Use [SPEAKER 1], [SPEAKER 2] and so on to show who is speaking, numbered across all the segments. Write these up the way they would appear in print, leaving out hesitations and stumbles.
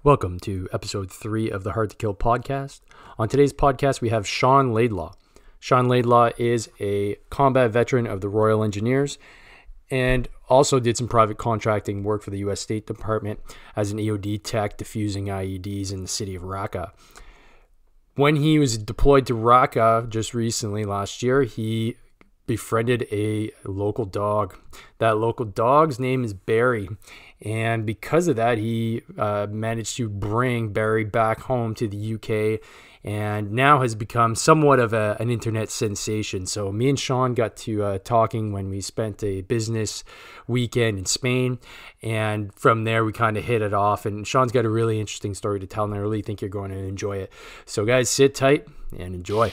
[SPEAKER 1] Welcome to episode 3 of the Hard to Kill podcast. On today's podcast, we have Sean Laidlaw. Sean Laidlaw is a combat veteran of the Royal Engineers and also did some private contracting work for the U.S. State Department as an EOD tech defusing IEDs in the city of Raqqa. When he was deployed to Raqqa just recently last year, he befriended a local dog. That local dog's name is Barrie. And because of that, he managed to bring Barrie back home to the UK and now has become somewhat of an internet sensation. So me and Sean got to talking when we spent a business weekend in Spain. And from there, we kind of hit it off. And Sean's got a really interesting story to tell, and I really think you're going to enjoy it. So guys, sit tight and enjoy.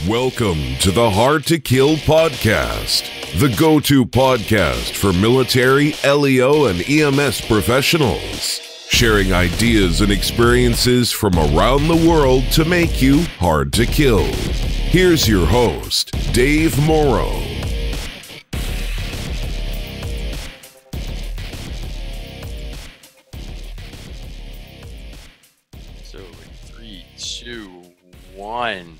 [SPEAKER 2] Welcome to the Hard to Kill podcast, the go-to podcast for military, LEO, and EMS professionals, sharing ideas and experiences from around the world to make you hard to kill. Here's your host, Dave Morrow.
[SPEAKER 3] So, 3, 2, 1.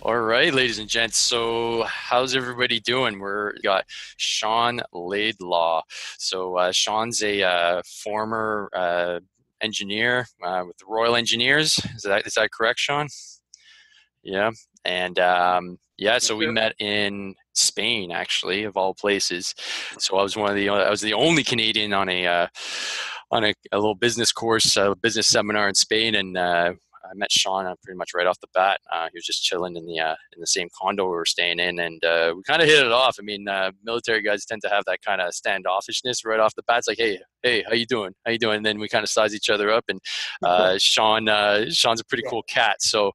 [SPEAKER 3] All right, ladies and gents. So how's everybody doing? We got Sean Laidlaw. So Sean's a former engineer with the Royal Engineers. Is that correct, Sean? Yeah. And so we met in Spain, actually, of all places. So I was the only Canadian on a little business course, a business seminar in Spain, and I met Sean pretty much right off the bat. He was just chilling in the same condo we were staying in, and we kind of hit it off. I mean, military guys tend to have that kind of standoffishness right off the bat. It's like, hey, how you doing? How you doing? And then we kind of size each other up. And Sean's a pretty cool cat, so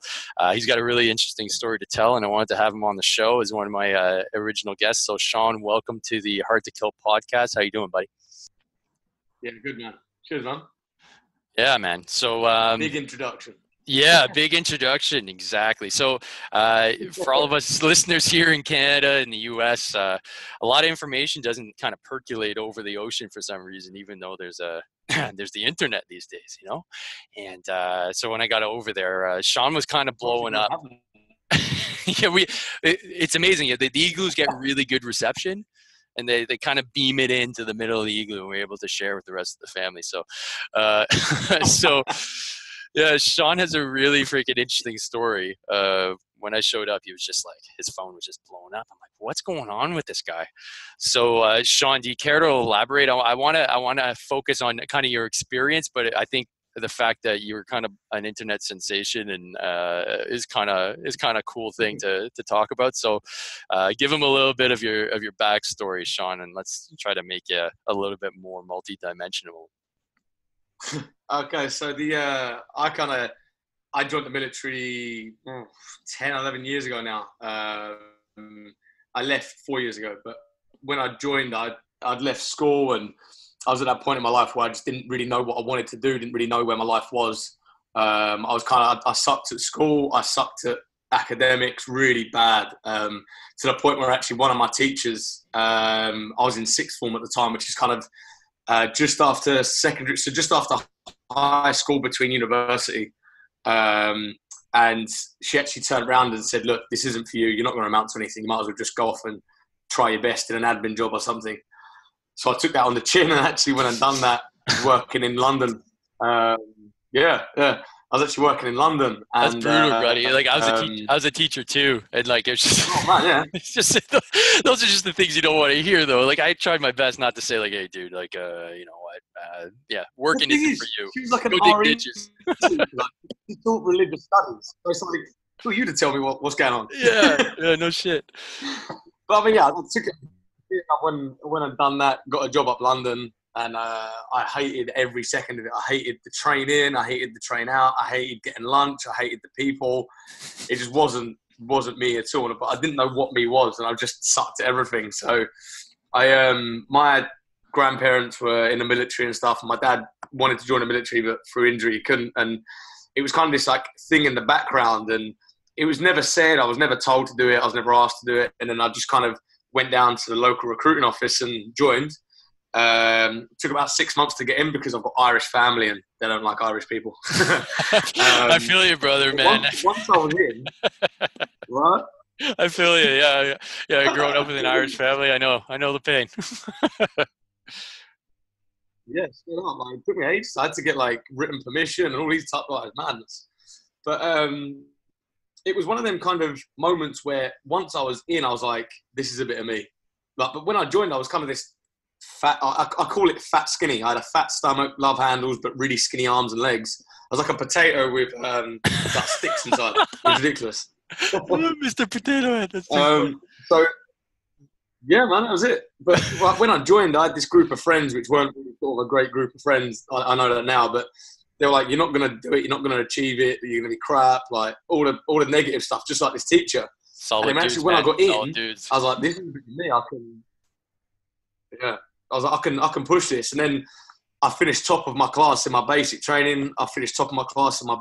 [SPEAKER 3] he's got a really interesting story to tell, and I wanted to have him on the show as one of my original guests. So, Sean, welcome to the Hard to Kill podcast. How you doing, buddy?
[SPEAKER 4] Yeah, good, man. Cheers, man.
[SPEAKER 3] Yeah, man. So
[SPEAKER 4] big introduction.
[SPEAKER 3] Yeah, big introduction. Exactly. So for all of us listeners here in Canada and the US, a lot of information doesn't kind of percolate over the ocean for some reason, even though there's the internet these days, you know? And so when I got over there, Sean was kind of blowing up. Yeah, it's amazing. The igloos get really good reception, and they kind of beam it into the middle of the igloo, and we're able to share with the rest of the family. So, yeah, Sean has a really freaking interesting story. When I showed up, he was just like, his phone was just blowing up. I'm like, what's going on with this guy? So, Sean, do you care to elaborate? I want to focus on kind of your experience, but I think the fact that you were kind of an internet sensation and is kind of a cool thing to talk about. So, give him a little bit of your backstory, Sean, and let's try to make you a little bit more multidimensional.
[SPEAKER 4] Okay, so I joined the military 10, 11 years ago now. I left 4 years ago, but when I joined, I'd left school, and I was at that point in my life where I just didn't really know what I wanted to do, didn't really know where my life was. I sucked at school, I sucked at academics really bad, to the point where actually one of my teachers, I was in sixth form at the time, which is kind of just after secondary, so just after high school between university. And she actually turned around and said, look, this isn't for you. You're not going to amount to anything. You might as well just go off and try your best in an admin job or something. So I took that on the chin, and actually when I'd done that, I was working in London. Yeah. I was actually working in London.
[SPEAKER 3] That's brutal, buddy. Like I was a teacher too, and like it's just, it's just those are just the things you don't want to hear, though. Like I tried my best not to say like, hey, dude, like you know what, working isn't for you.
[SPEAKER 4] She was like an
[SPEAKER 3] Go
[SPEAKER 4] RE.
[SPEAKER 3] dig ditches.
[SPEAKER 4] She taught religious studies. So it's like, who are you to tell me what's going on?
[SPEAKER 3] Yeah, no shit.
[SPEAKER 4] But I mean, I took it when I'd done that, got a job up London. And I hated every second of it. I hated the train in, I hated the train out, I hated getting lunch, I hated the people. It just wasn't me at all. But I didn't know what me was, and I just sucked at everything. So my grandparents were in the military and stuff, and my dad wanted to join the military, but through injury he couldn't. And it was kind of this like thing in the background, and it was never said. I was never told to do it. I was never asked to do it. And then I just kind of went down to the local recruiting office and joined. Took about 6 months to get in because I've got Irish family and they don't like Irish people.
[SPEAKER 3] I feel you, brother, man.
[SPEAKER 4] Once I was in, what?
[SPEAKER 3] I feel you. Yeah. Growing up with an Irish family, I know the pain.
[SPEAKER 4] Yeah, straight up. Like, it took me ages. I had to get like written permission and all these type of madness. But it was one of them kind of moments where once I was in, I was like, this is a bit of me. Like, but when I joined, I was kind of this fat. I call it fat skinny. I had a fat stomach, love handles, but really skinny arms and legs. I was like a potato with like sticks inside. It was ridiculous.
[SPEAKER 3] Mr. Potato Head. That's
[SPEAKER 4] so yeah, man, that was it. But when I joined, I had this group of friends, which weren't really sort of a great group of friends. I know that now, but they were like, "You're not going to do it. You're not going to achieve it. You're going to be crap." Like all the negative stuff, just like this teacher.
[SPEAKER 3] Solid
[SPEAKER 4] and then
[SPEAKER 3] dudes,
[SPEAKER 4] actually, when
[SPEAKER 3] man.
[SPEAKER 4] I got in,
[SPEAKER 3] I
[SPEAKER 4] was like, "This is me. I can." Yeah, I was like, I can push this. And then I finished top of my class in my basic training. I finished top of my class in my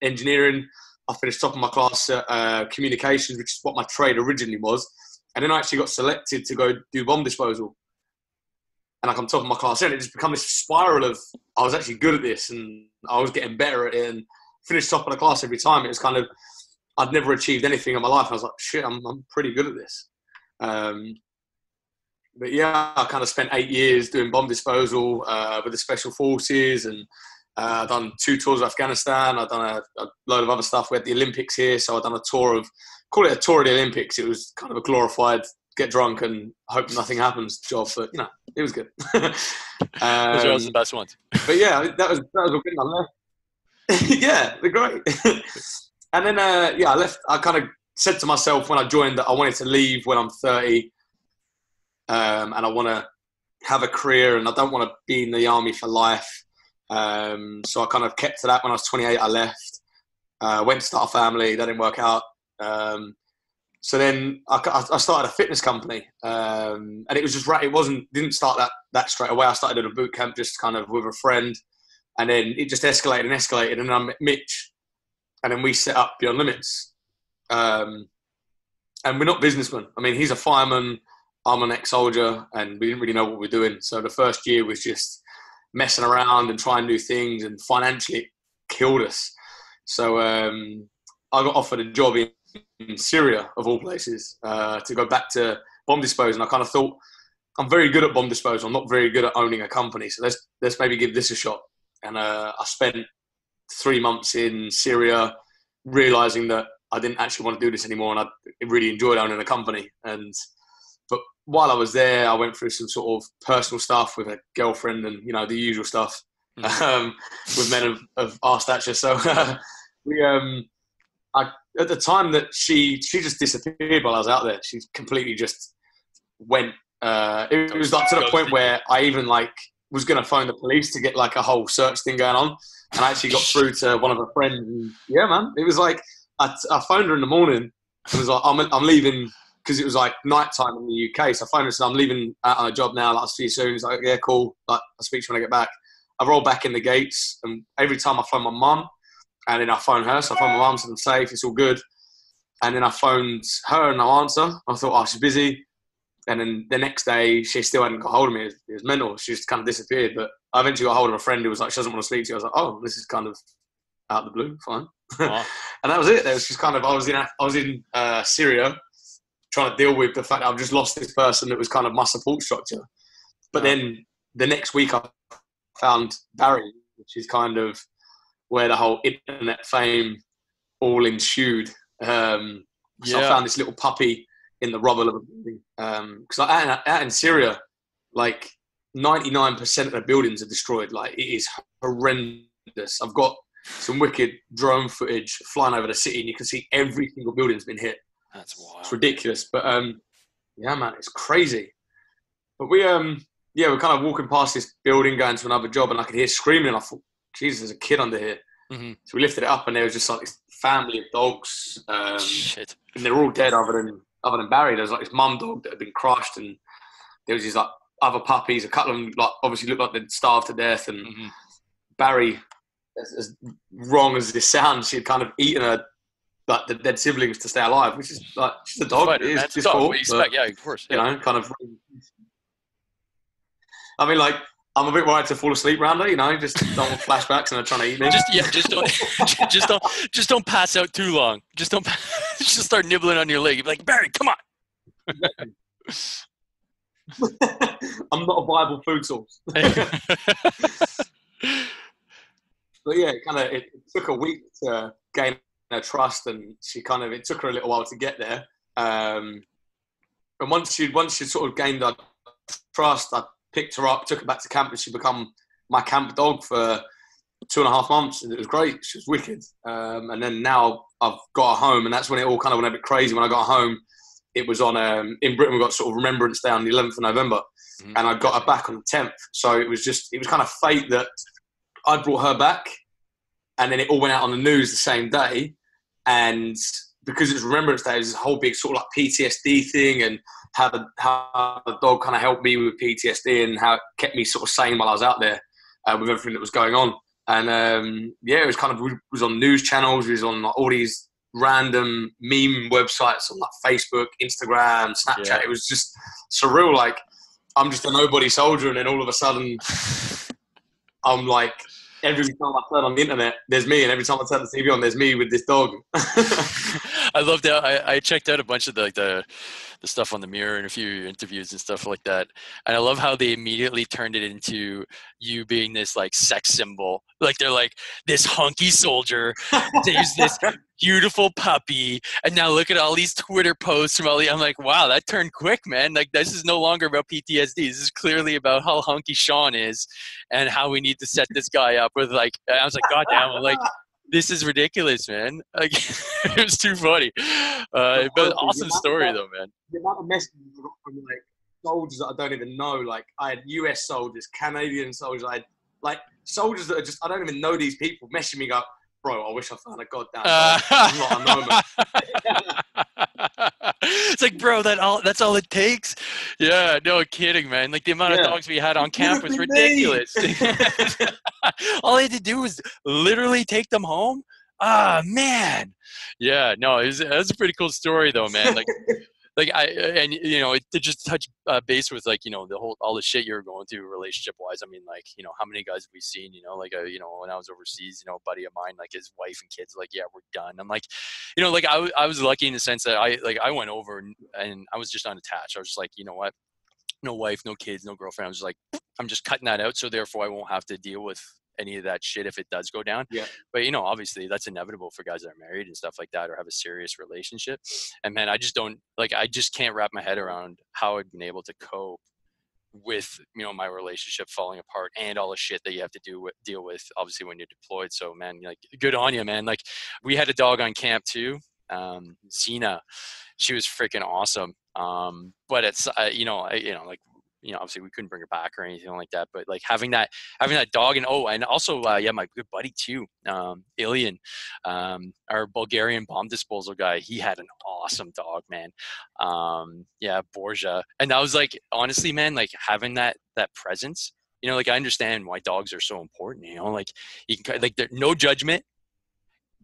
[SPEAKER 4] engineering. I finished top of my class at communications, which is what my trade originally was. And then I actually got selected to go do bomb disposal. And I come top of my class, and it just become this spiral of I was actually good at this, and I was getting better at it, and finished top of the class every time. It was kind of I'd never achieved anything in my life. I was like, shit, I'm pretty good at this. But yeah, I kind of spent 8 years doing bomb disposal with the special forces, and I've done 2 tours of Afghanistan. I've done a load of other stuff. We had the Olympics here, so I've done a tour of, call it a tour of the Olympics. It was kind of a glorified get drunk and hope nothing happens job, but you know, it was good.
[SPEAKER 3] Those are always the best ones.
[SPEAKER 4] But yeah, that was a good one. Yeah, they're great. And then I left. I kind of said to myself when I joined that I wanted to leave when I'm 30, and I want to have a career, and I don't want to be in the army for life. So I kind of kept to that. When I was 28, I left. Went to start a family. That didn't work out. So then I started a fitness company, and it was just right. Didn't start that straight away. I started at a boot camp just kind of with a friend, and then it just escalated, and I met Mitch, and then we set up Beyond Limits. And we're not businessmen. I mean, he's a fireman. I'm an ex-soldier, and we didn't really know what we were doing. So the first year was just messing around and trying new things, and financially it killed us. So I got offered a job in Syria, of all places, to go back to bomb disposal. And I kind of thought, I'm very good at bomb disposal. I'm not very good at owning a company. So let's maybe give this a shot. And I spent 3 months in Syria realizing that I didn't actually want to do this anymore. And I really enjoyed owning a company. But while I was there, I went through some sort of personal stuff with a girlfriend and, you know, the usual stuff with men of our stature. So at the time that she just disappeared while I was out there. She completely just went. It was like to the point where I even was going to phone the police to get like a whole search thing going on. And I actually got through to one of her friends. And yeah, man, it was like I phoned her in the morning and was like, I'm leaving, because it was like nighttime in the UK. So I phoned her and said, I'm leaving out on a job now. I'll see you soon. He's like, yeah, cool. I'll speak to you when I get back. I rolled back in the gates, and every time I phone my mum, and then I phone her. So I phone my mum, said I'm safe, it's all good. And then I phoned her and no answer. I thought, oh, she's busy. And then the next day, she still hadn't got hold of me. It was mental. She just kind of disappeared. But I eventually got hold of a friend who was like, she doesn't want to speak to you. I was like, oh, this is kind of out of the blue. Fine. Wow. And that was it. It was just kind of, I was in Syria trying to deal with the fact that I've just lost this person that was kind of my support structure. But then the next week I found Barrie, which is kind of where the whole internet fame all ensued. So I found this little puppy in the rubble of a building. Because out in Syria, like 99% of the buildings are destroyed. Like, it is horrendous. I've got some wicked drone footage flying over the city, and you can see every single building's been hit.
[SPEAKER 3] That's wild.
[SPEAKER 4] It's ridiculous. But yeah, man, it's crazy. But we're kind of walking past this building, going to another job, and I could hear screaming. And I thought, Jesus, there's a kid under here. Mm-hmm. So we lifted it up, and there was just like this family of dogs.
[SPEAKER 3] Shit.
[SPEAKER 4] And they're all dead other than Barrie. There was like this mum dog that had been crushed, and there was these like other puppies. A couple of them like obviously looked like they'd starved to death. And Barrie, as wrong as this sounds, she had kind of eaten like the dead siblings to stay alive, which is like, she's a dog.
[SPEAKER 3] It is
[SPEAKER 4] difficult,
[SPEAKER 3] yeah, of course.
[SPEAKER 4] You know, kind of. I mean, like, I'm a bit worried to fall asleep around her, you know, just don't want flashbacks and they're trying to eat me.
[SPEAKER 3] Just don't pass out too long. Just don't just start nibbling on your leg. You're like, Barrie, come on.
[SPEAKER 4] I'm not a viable food source. But yeah, it took a week to gain her trust, and it took her a little while to get there. And once she sort of gained her trust, I picked her up, took her back to camp, and she become my camp dog for 2.5 months, and it was great. She was wicked. And then now I've got her home, and that's when it all kind of went a bit crazy. When I got home, it was on in Britain. We got sort of Remembrance Day on the 11th of November, and I got her back on the 10th. So it was kind of fate that I brought her back, and then it all went out on the news the same day. And because it was Remembrance Day, it was this whole big sort of like PTSD thing, and how the dog kind of helped me with PTSD, and how it kept me sort of sane while I was out there with everything that was going on. And it was we was on news channels, we was on all these random meme websites on like Facebook, Instagram, Snapchat. Yeah. It was just surreal. Like, I'm just a nobody soldier, and then all of a sudden, I'm like, every time I turn on the internet, there's me, and every time I turn the TV on, there's me with this dog.
[SPEAKER 3] I love that. I checked out a bunch of the stuff on the Mirror and a few interviews and stuff like that, and I love how they immediately turned it into you being this like sex symbol. Like, they're like, this hunky soldier saves this beautiful puppy, and now look at all these Twitter posts from I'm like, wow, that turned quick, man. Like, this is no longer about PTSD. This is clearly about how hunky Sean is and how we need to set this guy up with, like, I was like, God damn, like, this is ridiculous, man. Like, it was too funny. But awesome story, though, man.
[SPEAKER 4] The amount of messages I got from, like, soldiers that I don't even know. Like, I had US soldiers, Canadian soldiers. I had, like, soldiers that are just, I don't even know these people, messaging me, go, bro, I wish I found a goddamn dog. I'm not a nomad.
[SPEAKER 3] It's like, bro, that's all it takes? Yeah, no kidding, man. Like, the amount of dogs we had on camp was ridiculous. All I had to do was literally take them home. Ah, man. Yeah, no, it was a pretty cool story, though, man. To just touch base with, like, all the shit you're going through relationship wise. I mean, like, how many guys have we seen, when I was overseas, a buddy of mine, like, his wife and kids, like, yeah, we're done. I'm like, I was lucky in the sense that I went over and I was just unattached. I was just like, you know what? No wife, no kids, no girlfriend. I was like, I'm just cutting that out. So therefore I won't have to deal with any of that shit if it does go down.
[SPEAKER 4] Yeah.
[SPEAKER 3] But, obviously that's inevitable for guys that are married and stuff like that, or have a serious relationship. And man, I just can't wrap my head around how I've been able to cope with, my relationship falling apart and all the shit that you have to deal with, obviously, when you're deployed. So man, like, good on you, man. Like, we had a dog on camp too. Xena, she was freaking awesome. But it's, obviously we couldn't bring her back or anything like that, but like having that dog, and also my good buddy too, Ilian, our Bulgarian bomb disposal guy, he had an awesome dog, man. Borja. And I was like, honestly, man, like, having that presence, like, I understand why dogs are so important, like, you can, like, there's no judgment.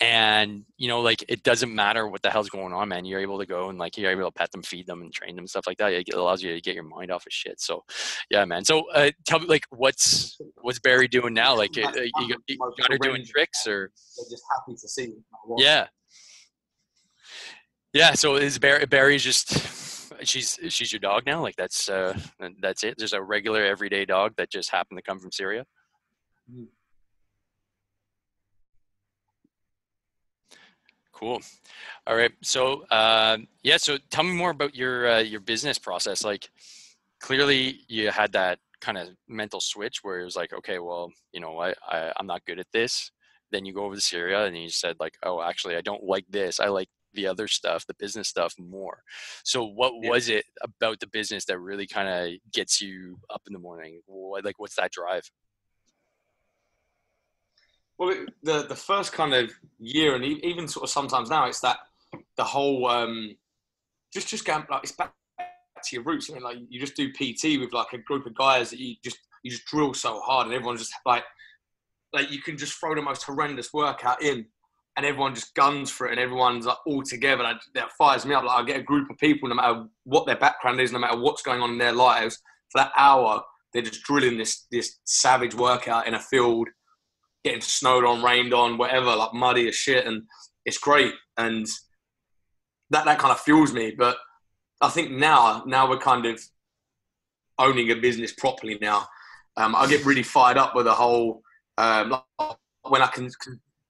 [SPEAKER 3] And, like, it doesn't matter what the hell's going on, man. You're able to go and, like, you're able to pet them, feed them, and train them and stuff like that. It allows you to get your mind off of shit. So, yeah, man. So, tell me, like, what's Barrie doing now? Like, you got her doing tricks, or?
[SPEAKER 4] They're just happy to see you.
[SPEAKER 3] Yeah. Yeah. So is Barrie's just, she's your dog now? Like, that's it? There's a regular everyday dog that just happened to come from Syria? Mm-hmm. Cool. All right. So, so tell me more about your business process. Like, clearly you had that kind of mental switch where it was like, okay, well, I'm not good at this. Then you go over to Syria and you said, like, oh, actually, I don't like this. I like the other stuff, the business stuff, more. So what was it about the business that really kind of gets you up in the morning? What's that drive?
[SPEAKER 4] Well, the first kind of year, and even sort of sometimes now, it's that the whole just going, like, it's back to your roots. I mean, like, you just do PT with, like, a group of guys that you just drill so hard, and everyone's just like you can just throw the most horrendous workout in, and everyone just guns for it, and everyone's, like, all together. That fires me up. Like, I get a group of people, no matter what their background is, no matter what's going on in their lives, for that hour, they're just drilling this savage workout in a field, getting snowed on, rained on, whatever, like muddy as shit, and it's great. And that kind of fuels me. But I think now we're kind of owning a business properly now. I get really fired up with the whole when I can,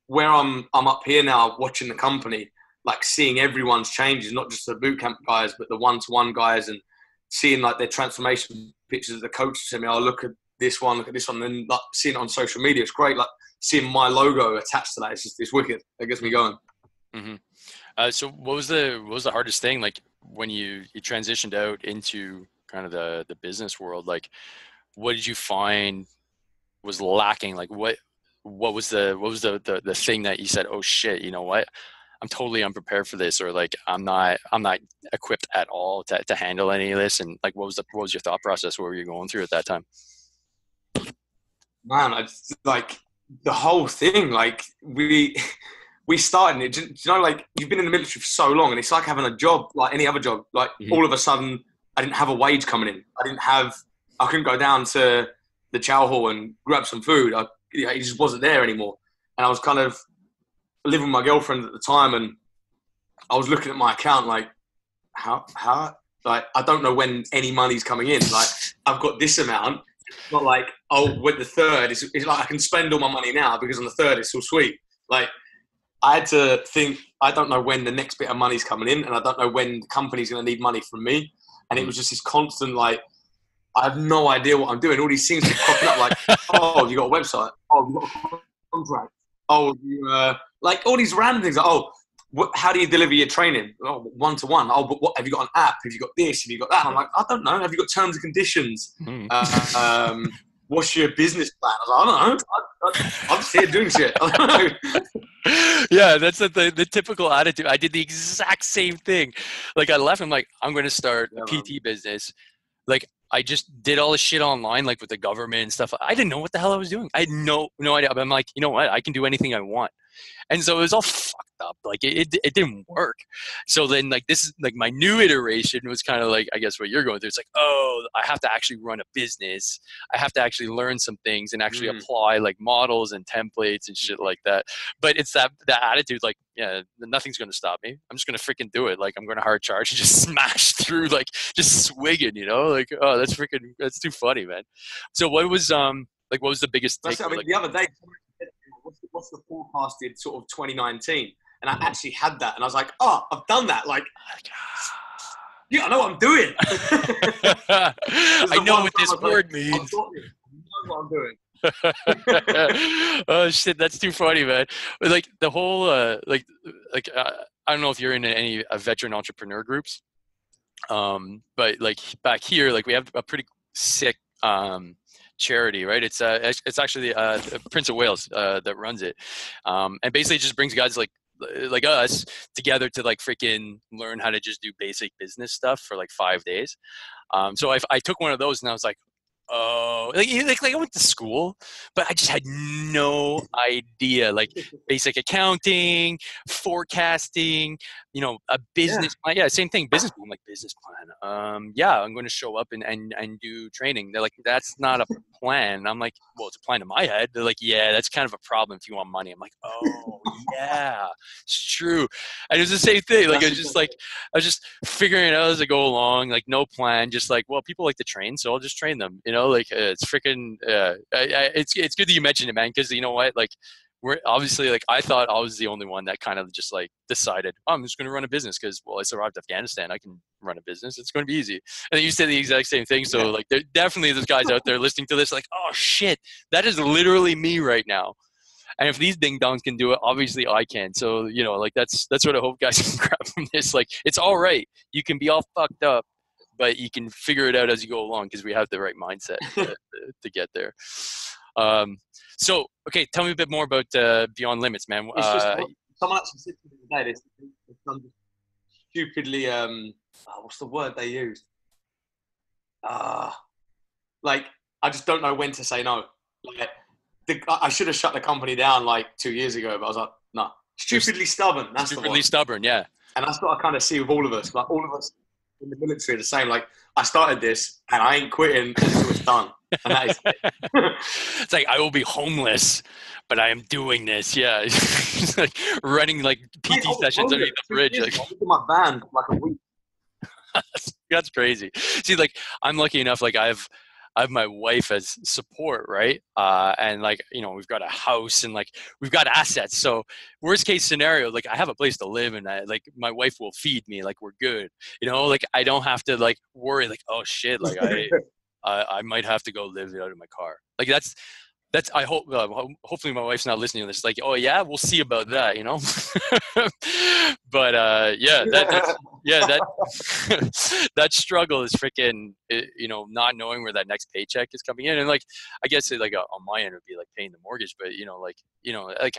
[SPEAKER 4] where I'm up here now watching the company, like seeing everyone's changes, not just the boot camp guys, but the one-to-one guys, and seeing like their transformation pictures of the coaches send me. Oh, look at this one, and then like seeing it on social media. It's great. Like seeing my logo attached to that. It's wicked. It gets me going.
[SPEAKER 3] Mm-hmm. So what was the hardest thing, like when you transitioned out into kind of the business world? Like, what did you find was lacking? Like what was the thing that you said, oh shit, you know what? I'm totally unprepared for this, or like I'm not equipped at all to handle any of this. And like, what was your thought process? What were you going through at that time?
[SPEAKER 4] Man, it's like the whole thing. Like we started it. You know, like you've been in the military for so long, and it's like having a job, like any other job. Like all of a sudden, I didn't have a wage coming in. I couldn't go down to the chow hall and grab some food. It just wasn't there anymore. And I was kind of living with my girlfriend at the time, and I was looking at my account like, how, like, I don't know when any money's coming in. Like, I've got this amount. It's not like, oh, with the third, it's like I can spend all my money now because on the third it's all sweet. Like, I had to think, I don't know when the next bit of money's coming in, and I don't know when the company's going to need money from me. And it was just this constant, like, I have no idea what I'm doing. All these things keep popping up, like, oh, have you got a website? Oh, have you got a contract? Oh, you, like all these random things. Like, oh, how do you deliver your training? Oh, one-to-one. Oh, but what, have you got an app? Have you got this? Have you got that? And I'm like, I don't know. Have you got terms and conditions? What's your business plan? I was like, I don't know. I'm just here doing shit. I don't know.
[SPEAKER 3] Yeah, that's the typical attitude. I did the exact same thing. Like I left, I'm like, I'm going to start a PT business. Like I just did all this shit online, like with the government and stuff. I didn't know what the hell I was doing. I had no idea. But I'm like, you know what? I can do anything I want. And so it was all fucked up. Like it didn't work. So then like this is like my new iteration was kind of like, I guess what you're going through. It's like, oh, I have to actually run a business. I have to actually learn some things and actually apply like models and templates and shit like that. But it's that attitude, like, yeah, nothing's going to stop me. I'm just going to freaking do it. Like I'm going to hard charge and just smash through, like just swigging, you know, like, oh, that's too funny, man. So what was the biggest take?
[SPEAKER 4] I mean, the other day, what's the forecasted sort of 2019? And I actually had that, and I was like, oh, I've done that. Like, yeah, I know what I'm doing.
[SPEAKER 3] I know what this word means.
[SPEAKER 4] I know what I'm doing.
[SPEAKER 3] Oh shit, that's too funny, man. But like the whole I don't know if you're in any veteran entrepreneur groups, but like back here, like we have a pretty sick charity, right? It's actually Prince of Wales that runs it, and basically it just brings guys like us together to like freaking learn how to just do basic business stuff for like 5 days. So I took one of those, and I was like, oh, like I went to school, but I just had no idea, like basic accounting, forecasting, you know, a business plan. Yeah, same thing, business plan, like business plan. Yeah, I'm going to show up and do training. They're like, that's not a plan. I'm like, well, it's a plan in my head. They're like, yeah, that's kind of a problem if you want money. I'm like, oh yeah, it's true. And it was the same thing. Like I was just figuring it out as I go along, like no plan, just like, well, people like to train, so I'll just train them. You know, like it's freaking. It's good that you mentioned it, man, because you know what, like. We're obviously, like, I thought I was the only one that kind of just like decided, oh, I'm just going to run a business because, well, I survived Afghanistan. I can run a business. It's going to be easy. And then you said the exact same thing. So like, there definitely there's guys out there listening to this like, oh shit, that is literally me right now. And if these ding dongs can do it, obviously I can. So, you know, like that's what I hope guys can grab from this. Like, it's all right. You can be all fucked up, but you can figure it out as you go along because we have the right mindset to get there. So, okay, tell me a bit more about Beyond Limits, man.
[SPEAKER 4] It's just, someone actually said to me today, it's done stupidly, what's the word they used? Like, I just don't know when to say no. Like, I should have shut the company down like 2 years ago, but I was like, no. Stupidly stubborn, that's
[SPEAKER 3] stupidly
[SPEAKER 4] the one.
[SPEAKER 3] Stubborn, yeah.
[SPEAKER 4] And that's what I kind of see with all of us. Like, all of us in the military are the same. Like, I started this, and I ain't quitting until it's done. And that is
[SPEAKER 3] It's like, I will be homeless, but I am doing this. Yeah. It's like running like
[SPEAKER 4] Mate,
[SPEAKER 3] PT
[SPEAKER 4] I was
[SPEAKER 3] sessions
[SPEAKER 4] homeless
[SPEAKER 3] underneath the
[SPEAKER 4] 2
[SPEAKER 3] bridge.
[SPEAKER 4] years
[SPEAKER 3] Like,
[SPEAKER 4] ago. I was in my van for like a week.
[SPEAKER 3] that's crazy. See, like, I'm lucky enough, like I have my wife as support, right? And like, you know, we've got a house and like we've got assets. So worst case scenario, like I have a place to live and like my wife will feed me, like we're good. You know, like I don't have to like worry like, oh shit, like I might have to go live out of my car. Like that's I hope hopefully my wife's not listening to this. Like, oh yeah, we'll see about that, you know. But yeah, that's yeah that that struggle is freaking, you know, not knowing where that next paycheck is coming in, and like I guess it, like on my end it would be like paying the mortgage, but you know like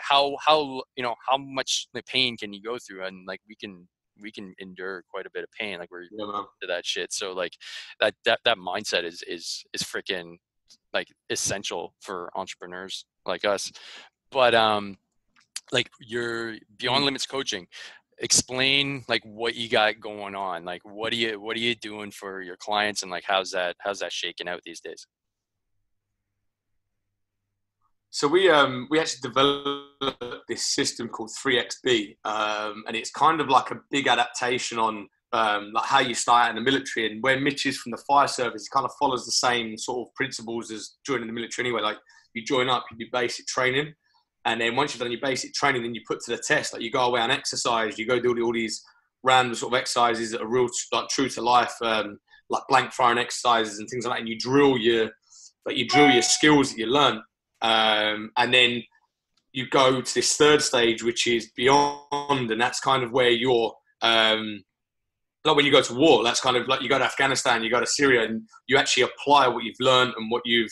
[SPEAKER 3] how you know how much like, pain can you go through, and like we can endure quite a bit of pain, like we're
[SPEAKER 4] Yeah, man.
[SPEAKER 3] to that shit. So like that mindset is freaking like essential for entrepreneurs like us. But like your Beyond Limits coaching, explain like what you got going on. Like what are you doing for your clients, and like how's that shaking out these days?
[SPEAKER 4] So we actually developed this system called 3XB, and it's kind of like a big adaptation on like how you start out in the military. And where Mitch is from the fire service, it kind of follows the same sort of principles as joining the military anyway. Like you join up, you do basic training, and then once you've done your basic training, then you put to the test. Like you go away on exercise, you go do all these random sort of exercises that are real, like true to life, like blank firing exercises and things like that. And you drill your skills that you learn. And then you go to this third stage, which is beyond, and that's kind of where you're, like when you go to war, that's kind of like you go to Afghanistan, you go to Syria, and you actually apply what you've learned and what you've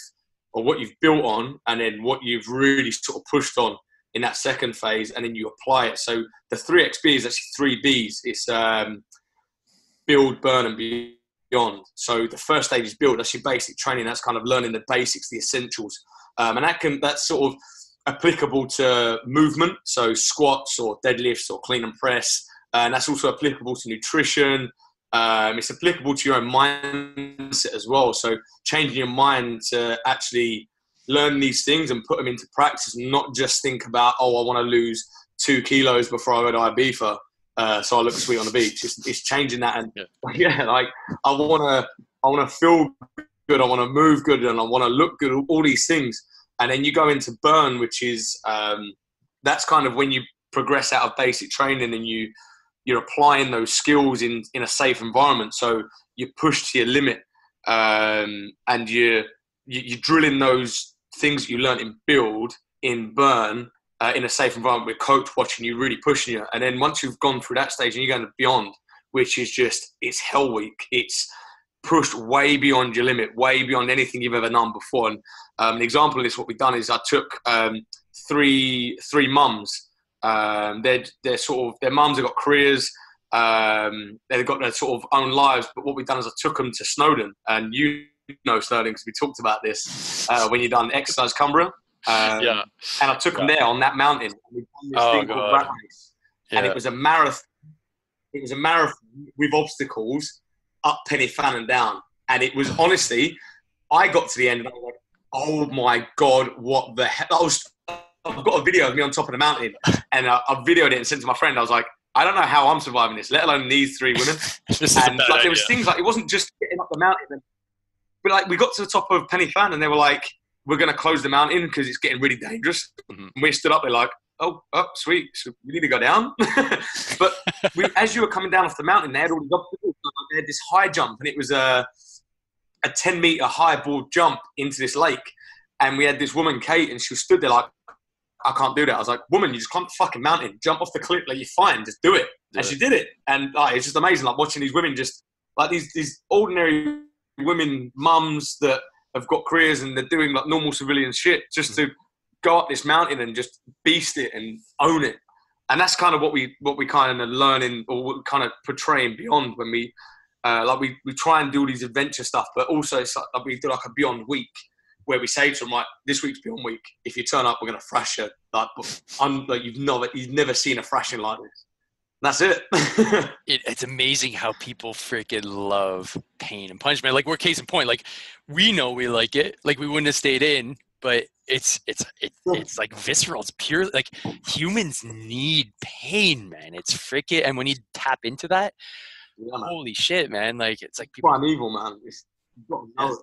[SPEAKER 4] built on, and then what you've really sort of pushed on in that second phase, and then you apply it. So the 3XB is actually 3Bs. It's build, burn, and beyond. So the first stage is build. That's your basic training. That's kind of learning the basics, the essentials. And that's sort of applicable to movement, so squats or deadlifts or clean and press. And that's also applicable to nutrition. It's applicable to your own mindset as well. So changing your mind to actually learn these things and put them into practice, not just think about, oh, I want to lose 2 kilos before I go to Ibiza, so I look sweet on the beach. It's changing that. And yeah, like I want to feel good, I want to move good, and I want to look good, all these things. And then you go into burn, which is that's kind of when you progress out of basic training and you're applying those skills in a safe environment. So you push to your limit, and you're drilling those things that you learn in build in burn in a safe environment with coach watching you, really pushing you. And then once you've gone through that stage and you're going to beyond, which is just, it's hell week. It's pushed way beyond your limit, way beyond anything you've ever done before. And an example of this, what we've done is I took three mums. They're sort of, their mums have got careers, they've got their sort of own lives. But what we've done is I took them to Snowdon, and you know Snowdon because we talked about this when you done Exercise Cumbria.
[SPEAKER 3] Yeah.
[SPEAKER 4] And I took them there on that mountain. We done this thing called Rat Race, and it was a marathon. It was a marathon with obstacles up Penny Fan and down. And it was honestly, I got to the end and I was like, oh my God, what the hell? I've got a video of me on top of the mountain, and I videoed it and sent it to my friend. I was like, I don't know how I'm surviving this, let alone these 3 women. And like, there was things like, it wasn't just getting up the mountain, but like we got to the top of Penny Fan and they were like, we're going to close the mountain because it's getting really dangerous. Mm-hmm. And we stood up there like, oh, sweet, so we need to go down. But as you were coming down off the mountain, they had all these obstacles. They had this high jump, and it was a 10-meter high board jump into this lake. And we had this woman, Kate, and she stood there like, I can't do that. I was like, woman, you just climbed the fucking mountain, jump off the cliff, like, you're fine, just do it. And she did it. And it's just amazing, like watching these women just, like these ordinary women, mums that have got careers and they're doing like normal civilian shit just to go up this mountain and just beast it and own it. And that's kind of what we kind of learning, or what we kind of portraying beyond when we we try and do all these adventure stuff, but also it's like we do like a beyond week where we say to them, like, this week's beyond week. If you turn up, we're going to thrash you. Like you've never seen a thrashing like this. That's it.
[SPEAKER 3] It's amazing how people freaking love pain and punishment. Like, we're case in point. Like, we know we like it. Like, we wouldn't have stayed in, but it's like visceral. It's pure. Like, humans need pain, man. It's freaking. And when you tap into that,
[SPEAKER 4] Yeah, man.
[SPEAKER 3] holy shit, man. Like, it's like people.
[SPEAKER 4] Prime evil, man. You've got to know it.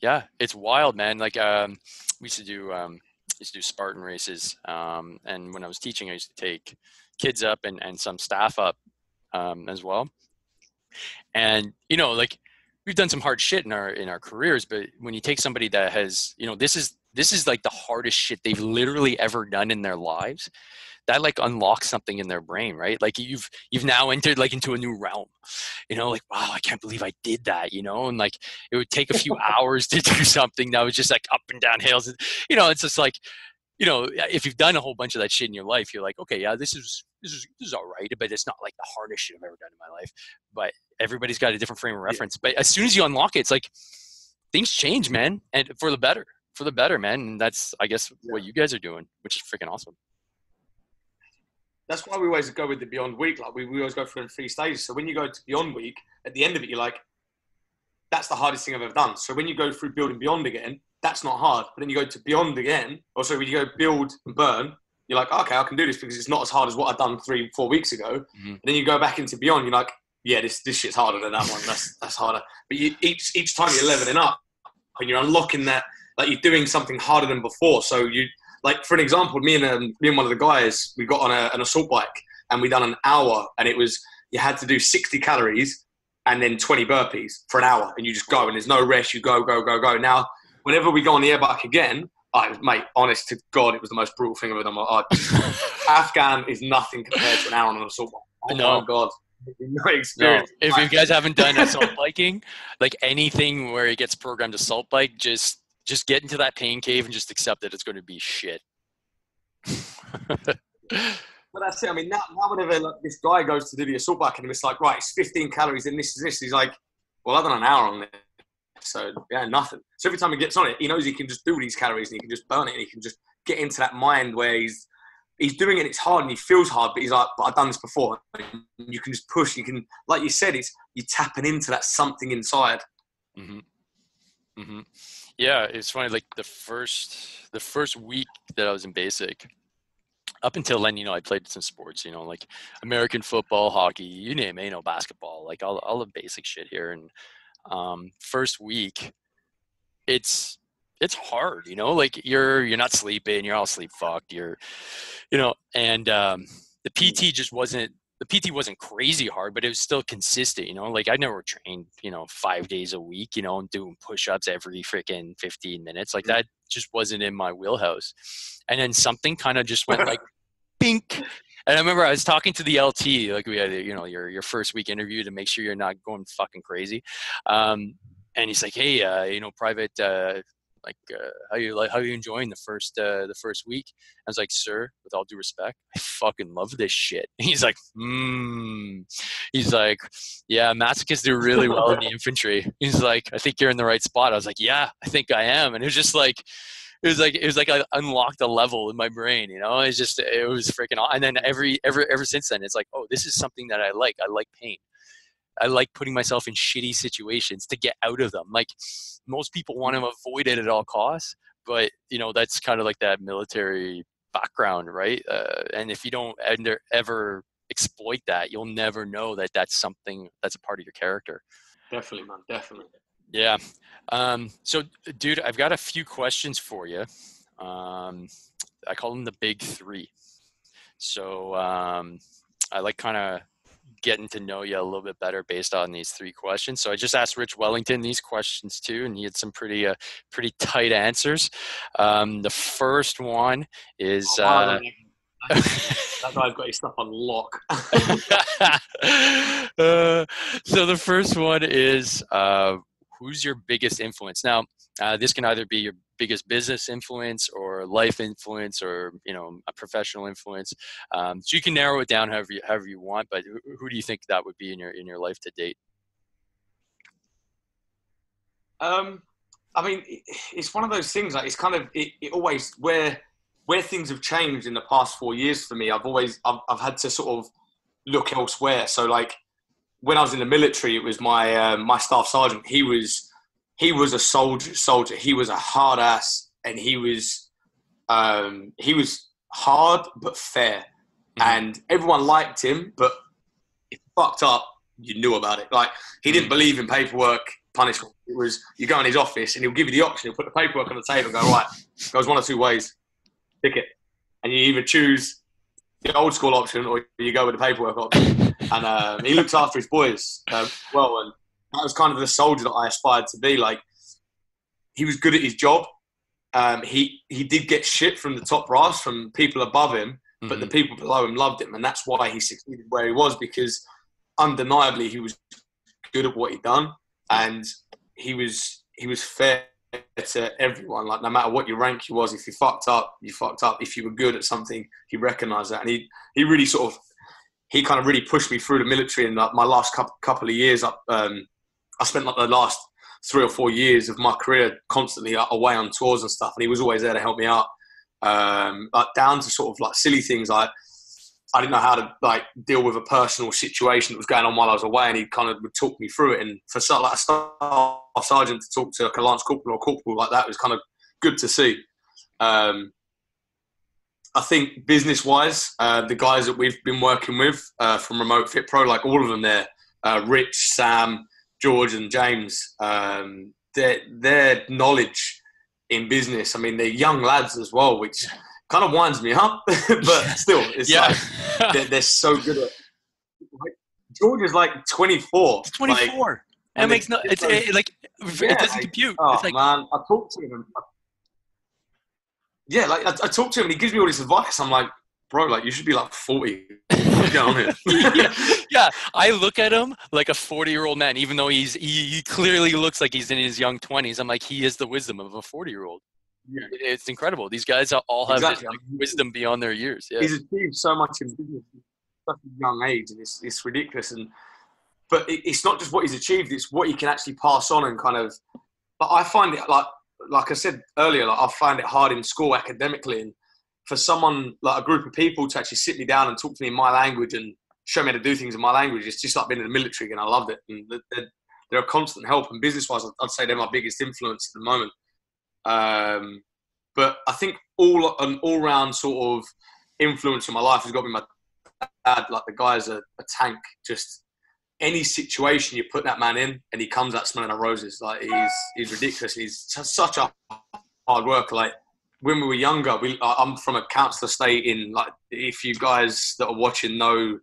[SPEAKER 3] Yeah, it's wild, man. Like, we used to do Spartan races, and when I was teaching, I used to take kids up and some staff up as well. And like, we've done some hard shit in our careers, but when you take somebody that has, this is like the hardest shit they've literally ever done in their lives, that like unlocks something in their brain, right? Like, you've now entered like into a new realm, like, wow, I can't believe I did that, and like, it would take a few hours to do something that was just like up and down hills. It's just like, if you've done a whole bunch of that shit in your life, you're like, okay, yeah, this is all right, but it's not like the hardest shit I've ever done in my life. But everybody's got a different frame of reference. But as soon as you unlock it, it's like things change, man, and for the better, man. And that's, I guess, what you guys are doing, which is freaking awesome.
[SPEAKER 4] That's why we always go with the Beyond Week. Like, we always go through in 3 stages. So when you go to Beyond Week, at the end of it, you're like, that's the hardest thing I've ever done. So when you go through Build and Beyond again, that's not hard. But then you go to Beyond again, or so when you go Build and Burn, you're like, okay, I can do this because it's not as hard as what I've done 3-4 weeks ago. Mm-hmm. And then you go back into Beyond, you're like, yeah, this shit's harder than that one. That's harder. But each time you're leveling up and you're unlocking that, like, you're doing something harder than before. So you, like, for an example, me and one of the guys, we got on an assault bike and we done an hour, and it was, you had to do 60 calories and then 20 burpees for an hour, and you just go, and there's no rest. You go. Now, whenever we go on the air bike again, mate, honest to God, it was the most brutal thing I've ever done. Afghan is nothing compared to an hour on an assault bike. Oh my God. No experience.
[SPEAKER 3] No. If you guys haven't done assault biking, like anything where it gets programmed assault bike, just get into that pain cave and just accept that it's going to be shit.
[SPEAKER 4] But that's it. I mean, now whenever this guy goes to do the assault bike and it's like, right, it's 15 calories and this is this, he's like, well, I've done an hour on this. So, yeah, nothing. So every time he gets on it, he knows he can just do these calories and he can just burn it and he can just get into that mind where he's doing it, it's hard and he feels hard, but he's like, but I've done this before. And you can just push. You can, like you said, you're tapping into that something inside.
[SPEAKER 3] Mm-hmm. Mm-hmm. Yeah, it's funny. Like the first week that I was in basic, up until then, I played some sports, like American football, hockey, you name it, basketball, like all the basic shit here. And first week, it's hard, like you're not sleeping, you're all sleep fucked, and the PT wasn't crazy hard, but it was still consistent, like I never trained, 5 days a week, and doing push-ups every freaking 15 minutes. Like that just wasn't in my wheelhouse. And then something kind of just went like bink. And I remember I was talking to the LT, like we had, your first week interview to make sure you're not going fucking crazy. And he's like, hey, private, how you enjoying the first week? I was like, sir, with all due respect, I fucking love this shit. He's like, he's like, yeah, masochists do really well in the infantry. He's like, I think you're in the right spot. I was like, yeah, I think I am. And it was just like, it was like I unlocked a level in my brain, it was freaking awesome. And then ever since then, it's like, oh, this is something that I like pain. I like putting myself in shitty situations to get out of them. Like most people want to avoid it at all costs, but that's kind of like that military background, right? And if you don't ever exploit that, you'll never know that that's something that's a part of your character.
[SPEAKER 4] Definitely, man. Definitely.
[SPEAKER 3] Yeah. So dude, I've got a few questions for you. I call them the big three. So, I like kind of getting to know you a little bit better based on these 3 questions. So I just asked Rich Wellington these questions too, and he had some pretty tight answers. The first one is
[SPEAKER 4] that guy's got his stuff on lock.
[SPEAKER 3] So the first one is who's your biggest influence? Now, this can either be your biggest business influence or life influence or, a professional influence. So you can narrow it down however you want, but who do you think that would be in your life to date?
[SPEAKER 4] I mean, it's one of those things, like it's kind of, it always, where things have changed in the past 4 years for me, I've had to sort of look elsewhere. So like when I was in the military, it was my staff sergeant. He was a soldier. He was a hard ass, and he was hard but fair, and everyone liked him. But if you fucked up, you knew about it. Like he didn't believe in paperwork punishment. It was you go in his office and he'll give you the option. He'll put the paperwork on the table and go, right, goes one or two ways. Pick it, and you either choose the old school option or you go with the paperwork option. And he looks after his boys well, and that was kind of the soldier that I aspired to be. Like he was good at his job. He did get shit from the top brass, from people above him, but the people below him loved him, and that's why he succeeded where he was, because undeniably he was good at what he'd done, and he was fair to everyone. Like no matter what your rank he was, if you fucked up, you fucked up. If you were good at something, he recognised that, and he really he kind of really pushed me through the military. And like my last couple of years, I spent like the last 3 or 4 years of my career constantly away on tours and stuff, and he was always there to help me out. Like down to sort of like silly things. I didn't know how to like deal with a personal situation that was going on while I was away, and he kind of would talk me through it. And for like a staff sergeant to talk to like a lance corporal or corporal like that was kind of good to see. I think business-wise, the guys that we've been working with from Remote Fit Pro, like all of them there, Rich, Sam, George and James, their knowledge in business, I mean, they're young lads as well, which kind of winds me up, but still, it's like they're so good at it. George is like 24.
[SPEAKER 3] 24.
[SPEAKER 4] Like,
[SPEAKER 3] that makes no, it doesn't compute.
[SPEAKER 4] Oh,
[SPEAKER 3] it's like,
[SPEAKER 4] man, I talk to him. I talk to him and he gives me all this advice. I'm like, bro, like you should be like 40. What's going on here?
[SPEAKER 3] yeah, I look at him like a 40-year-old man, even though he clearly looks like he's in his young 20s. I'm like, he has the wisdom of a 40-year-old.
[SPEAKER 4] Yeah.
[SPEAKER 3] It's incredible. These guys all have this, like, wisdom beyond their years. Yeah.
[SPEAKER 4] He's achieved so much in business at such a young age, and it's ridiculous. But it's not just what he's achieved; it's what he can actually pass on and kind of. But I find it like I said earlier, like I find it hard in school academically, and for someone like a group of people to actually sit me down and talk to me in my language and show me how to do things in my language, it's just like being in the military again. I loved it, and they're a constant help. And business-wise, I'd say they're my biggest influence at the moment. But I think an all-round sort of influence in my life has got to be my dad. Like the guy's a tank. Just any situation you put that man in, and he comes out smelling of roses. Like he's ridiculous. He's such a hard worker. Like when we were younger, I'm from a council estate in, like, if you guys that are watching know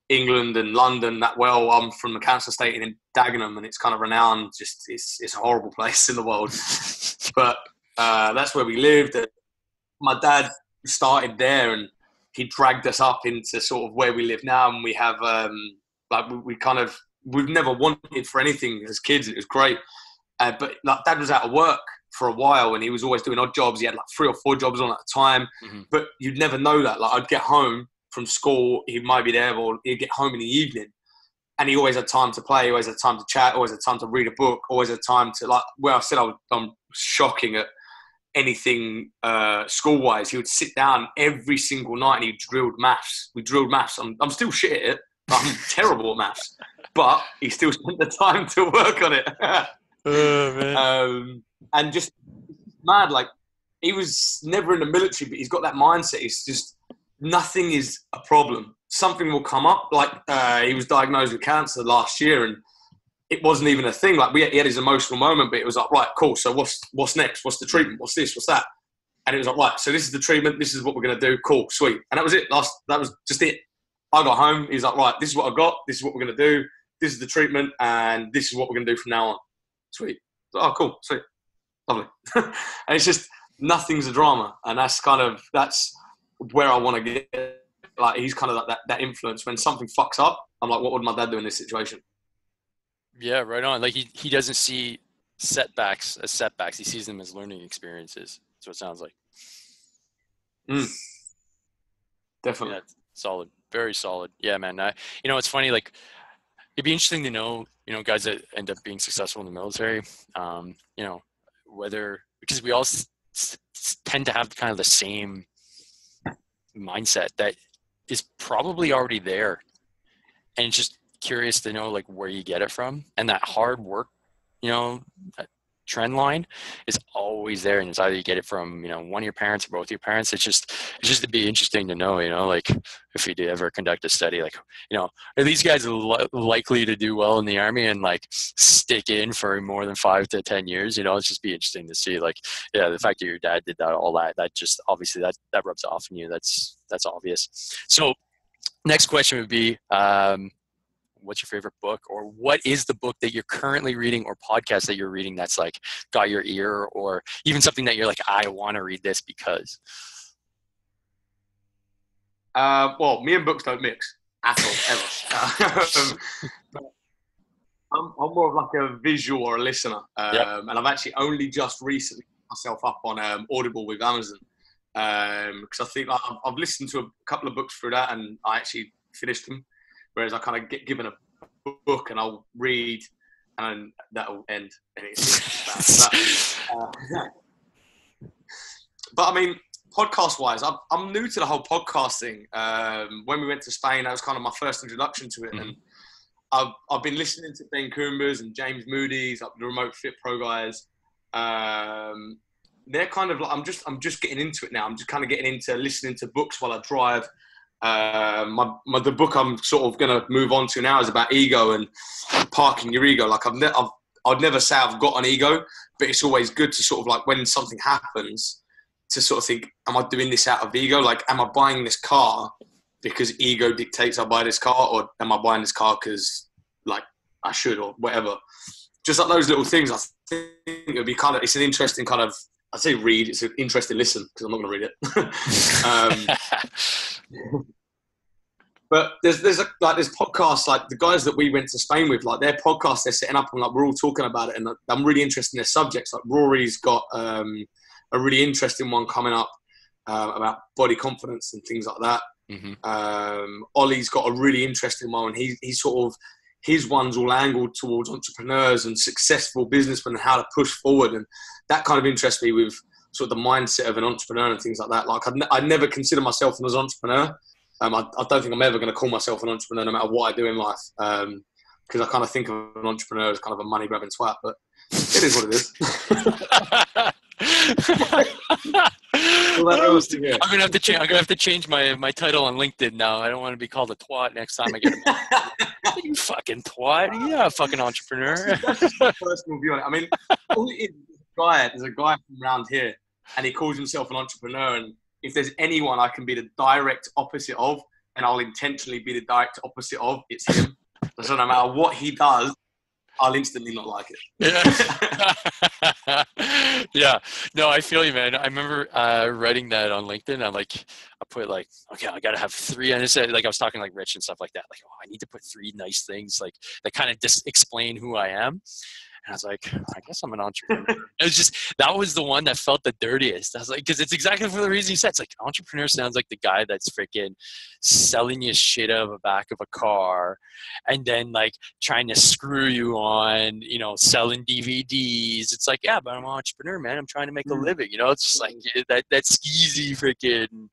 [SPEAKER 4] England and London that well, I'm from the council estate in Dagenham, and it's kind of renowned. Just it's a horrible place in the world, but that's where we lived. My dad started there, and he dragged us up into sort of where we live now, and we have we've never wanted for anything as kids. It was great, but like dad was out of work for a while, and he was always doing odd jobs. He had like 3 or 4 jobs on at a time, but you'd never know that. Like I'd get home from school, he might be there, or he'd get home in the evening, and he always had time to play, always had time to chat, always had time to read a book, always had time to, like, where I said I'm shocking at anything school-wise. He would sit down every single night and he drilled maths. We drilled maths. I'm still shit at it. I'm terrible at maths, but he still spent the time to work on it.
[SPEAKER 3] Oh, man.
[SPEAKER 4] And just mad. Like he was never in the military, but he's got that mindset. It's just nothing is a problem. Something will come up. Like he was diagnosed with cancer last year, and it wasn't even a thing. Like he had his emotional moment, but it was like, right, cool. So what's next? What's the treatment? What's this? What's that? And it was like, right, so this is the treatment. This is what we're going to do. Cool, sweet. And that was it. That was just it. I got home. He was like, right, this is what I got. This is what we're going to do. This is the treatment, and this is what we're going to do from now on. Sweet. Oh, cool, sweet, lovely. And it's just nothing's a drama, and that's where I want to get. Like he's kind of like that influence. When something fucks up, I'm like, what would my dad do in this situation?
[SPEAKER 3] Yeah, right on. Like he doesn't see setbacks as setbacks. He sees them as learning experiences. That's what it sounds like.
[SPEAKER 4] Definitely.
[SPEAKER 3] Yeah, solid. Very solid. Yeah, man. It's funny, like it'd be interesting to know, guys that end up being successful in the military, whether, because we all tend to have kind of the same mindset that is probably already there and it's just curious to know like where you get it from, and that hard work, that trend line is always there, and it's either you get it from one of your parents or both of your parents. It's just to be interesting to know, like if you do ever conduct a study, like are these guys likely to do well in the army and like stick in for more than 5 to 10 years? It's just be interesting to see, like, yeah, the fact that your dad did that, all that just obviously that rubs off on you. That's obvious. So next question would be, what's your favorite book, or what is the book that you're currently reading or podcast that you're reading that's like got your ear, or even something that you're like, I want to read this because?
[SPEAKER 4] Well, me and books don't mix at all, ever. I'm more of like a visual or a listener. And I've actually only just recently put myself up on Audible with Amazon. Because I think I've listened to a couple of books through that and I actually finished them. Whereas I kind of get given a book and I'll read and that'll end. And it's but I mean, podcast-wise, I'm new to the whole podcasting. When we went to Spain, that was kind of my first introduction to it. And I've been listening to Ben Coombers and James Moody's, like the Remote Fit Pro guys. They're kind of like, I'm just getting into it now. I'm just kind of getting into listening to books while I drive. The book I'm sort of going to move on to now is about ego and parking your ego. Like I'd never say I've got an ego, but it's always good to sort of like when something happens to sort of think, am I doing this out of ego? Like, am I buying this car because ego dictates I buy this car, or am I buying this car because like I should or whatever? Just like those little things. I think it would be it's an interesting kind of, I'd say read, it's an interesting listen because I'm not going to read it. But there's podcasts like the guys that we went to Spain with, like their podcast they're setting up and like we're all talking about it, and I'm really interested in their subjects. Like Rory's got a really interesting one coming up about body confidence and things like that. Ollie's got a really interesting one, and he's sort of, his one's all angled towards entrepreneurs and successful businessmen and how to push forward, and that kind of interests me with sort of the mindset of an entrepreneur and things like that. Like I'd never consider myself an entrepreneur. I don't think I'm ever going to call myself an entrepreneur no matter what I do in life, because I kind of think of an entrepreneur as kind of a money grabbing twat, but it is what it is.
[SPEAKER 3] I'm gonna have to change my title on LinkedIn now. I don't want to be called a twat next time I get a you fucking twat. Yeah, fucking entrepreneur.
[SPEAKER 4] That's just my personal view on it. I mean, all it is, there's a guy from around here, and he calls himself an entrepreneur. And if there's anyone I can be the direct opposite of, and I'll intentionally be the direct opposite of, it's him. So no matter what he does, I'll instantly not like it.
[SPEAKER 3] Yeah. Yeah. No, I feel you, man. I remember writing that on LinkedIn. I put like, okay, I got to have 3. And it's like, I was talking like Rich and stuff like that. Like, oh, I need to put 3 nice things like that kind of just explain who I am. And I was like, I guess I'm an entrepreneur. It was just, that was the one that felt the dirtiest. I was like, because it's exactly for the reason you said. It's like, entrepreneur sounds like the guy that's freaking selling you shit out of the back of a car and then like trying to screw you on, selling DVDs. It's like, yeah, but I'm an entrepreneur, man. I'm trying to make a living. It's just like that skeezy freaking,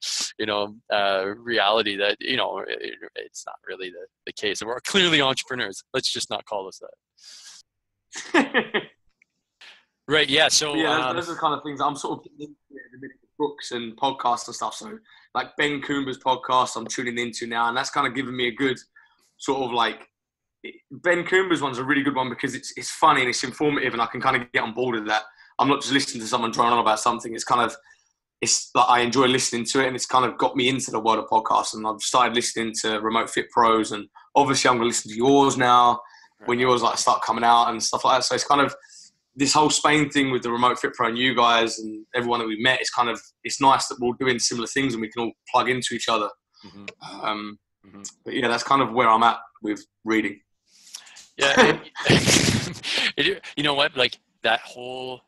[SPEAKER 3] reality that, it's not really the case. We're clearly entrepreneurs. Let's just not call us that. Right, yeah. So
[SPEAKER 4] those are the kind of things I'm sort of getting into, books and podcasts and stuff. So like Ben Coombers' podcast I'm tuning into now, and that's kind of giving me a good sort of like, Ben Coombers' one's a really good one because it's funny and it's informative, and I can kind of get on board with that. I'm not just listening to someone droning on about something. It's like I enjoy listening to it, and it's kind of got me into the world of podcasts. And I've started listening to Remote Fit Pros, and obviously I'm going to listen to yours now when yours like start coming out and stuff like that. So it's kind of this whole Spain thing with the Remote Fit Pro and you guys and everyone that we met. It's nice that we're all doing similar things and we can all plug into each other. But yeah, that's kind of where I'm at with reading.
[SPEAKER 3] Yeah. You know what? Like that whole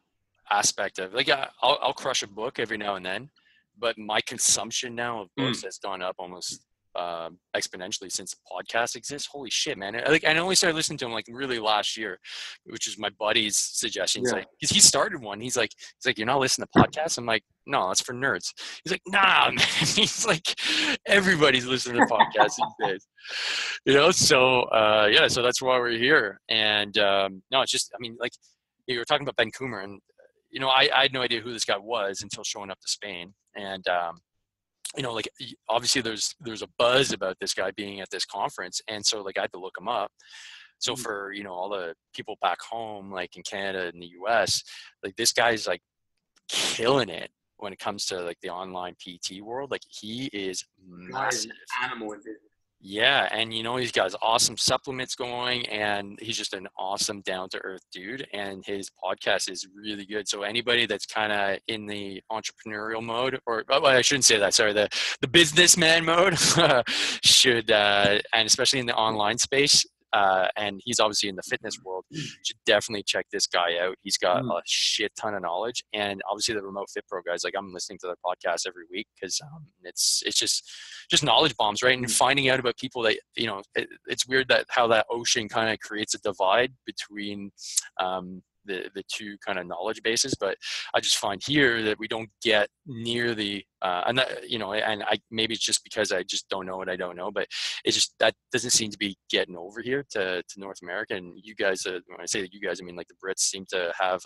[SPEAKER 3] aspect of like, I'll crush a book every now and then, but my consumption now of books has gone up almost exponentially since the podcast exists. Holy shit, man. Like, I only started listening to him like really last year, which was my buddy's suggestion. He's like, because he started one. He's like, you're not listening to podcasts? I'm like, no, that's for nerds. He's like, nah, man. He's like, everybody's listening to podcasts these days. You know, so yeah, so that's why we're here. And no, it's just, I mean, like, you were talking about Ben Coomer, and you know, I had no idea who this guy was until showing up to Spain. And you know, like, obviously there's a buzz about this guy being at this conference, and so like I had to look him up. So for, you know, all the people back home, like in Canada and the US, like this guy's like killing it when it comes to like the online PT world. Like he is massive.
[SPEAKER 4] Animal in business.
[SPEAKER 3] Yeah, and you know, he's got his awesome supplements going, and he's just an awesome down-to-earth dude, and his podcast is really good. So anybody that's kind of in the entrepreneurial mode, or well, I shouldn't say that, sorry, the businessman mode should, and especially in the online space, and he's obviously in the fitness world, should definitely check this guy out. He's got a shit ton of knowledge, and obviously the Remote Fit Pro guys, like I'm listening to their podcast every week because it's just knowledge bombs, right? And finding out about people that, you know, it's weird that how that ocean kind of creates a divide between the two kind of knowledge bases, but I just find here that we don't get near the and that, you know, and I maybe it's just because I just don't know what I don't know, but it's just that doesn't seem to be getting over here to North America. And you guys, when I say that you guys, I mean like the Brits seem to have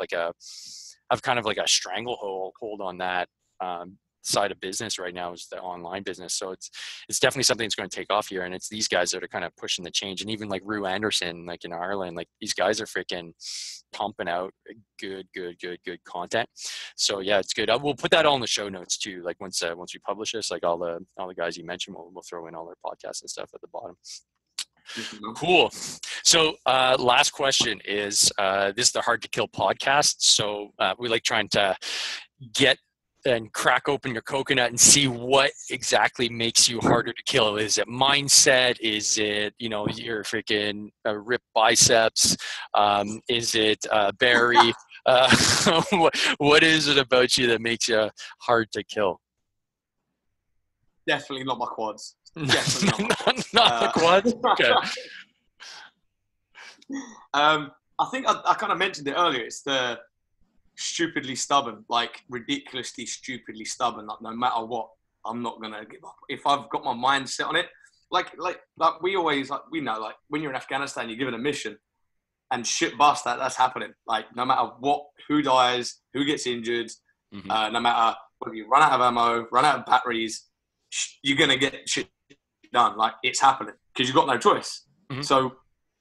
[SPEAKER 3] kind of like a stranglehold on that side of business right now, is the online business. So it's definitely something that's going to take off here, and it's these guys that are kind of pushing the change. And even like Rue Anderson, like in Ireland, like these guys are freaking pumping out good content. So yeah, it's good. We'll put that all in the show notes too, like once we publish this, like all the guys you mentioned, we'll throw in all their podcasts and stuff at the bottom. Cool. So last question is this is the Hard to Kill podcast, so we like trying to get and crack open your coconut and see what exactly makes you harder to kill. Is it mindset? Is it, you know, your freaking ripped biceps? Is it Barrie? What is it about you that makes you hard to kill?
[SPEAKER 4] Definitely not my quads. Definitely
[SPEAKER 3] not the quads? Okay.
[SPEAKER 4] I think I kind of mentioned it earlier. It's the stupidly stubborn, like ridiculously stupidly stubborn. Like no matter what, I'm not gonna give up. If I've got my mind set on it, like we always, like, we know, like when you're in Afghanistan, you're given a mission, and shit bust, that's happening. Like no matter what, who dies, who gets injured, no matter whether you run out of ammo, run out of batteries, you're gonna get shit done. Like it's happening because you've got no choice. So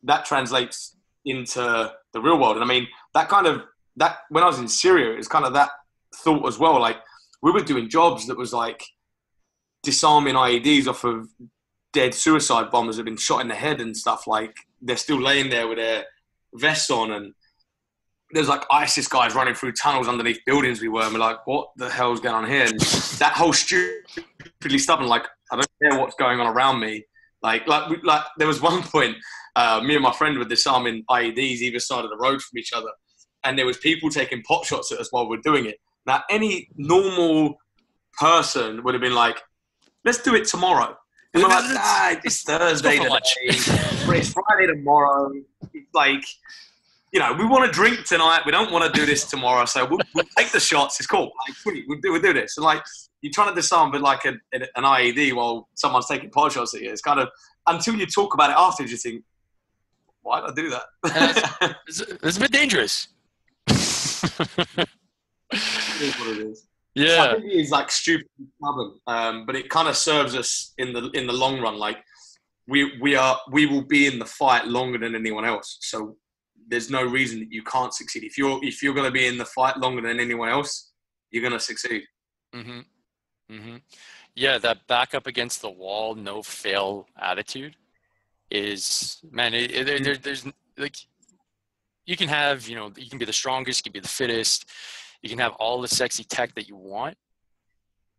[SPEAKER 4] that translates into the real world. And I mean, that when I was in Syria, it was kind of that thought as well. Like we were doing jobs that was like disarming IEDs off of dead suicide bombers that have been shot in the head and stuff. Like they're still laying there with their vests on, and there's like ISIS guys running through tunnels underneath buildings we were, and we're like, what the hell's going on here? And that whole stupidly stubborn, like, I don't care what's going on around me. Like there was one point, me and my friend were disarming IEDs either side of the road from each other, and there was people taking pot shots at us while we're doing it. Now, any normal person would have been like, let's do it tomorrow. And we're like, it's Thursday today. It's Friday tomorrow. It's like, you know, we want to drink tonight. We don't want to do this tomorrow. So we'll take the shots. It's cool. Like, we'll do this. And like, you're trying to disarm with like an IED while someone's taking pot shots at you. It's kind of, until you talk about it afterwards, you think, why did I do that?
[SPEAKER 3] It's a bit dangerous.
[SPEAKER 4] It is what it is.
[SPEAKER 3] Yeah,
[SPEAKER 4] I think it is like stupid and stubborn, but it kind of serves us in the long run. Like we will be in the fight longer than anyone else. So there's no reason that you can't succeed. If you're going to be in the fight longer than anyone else, you're going to succeed.
[SPEAKER 3] Yeah, that back up against the wall, no fail attitude is, man. There's like, you can have, you know, you can be the strongest, you can be the fittest, you can have all the sexy tech that you want,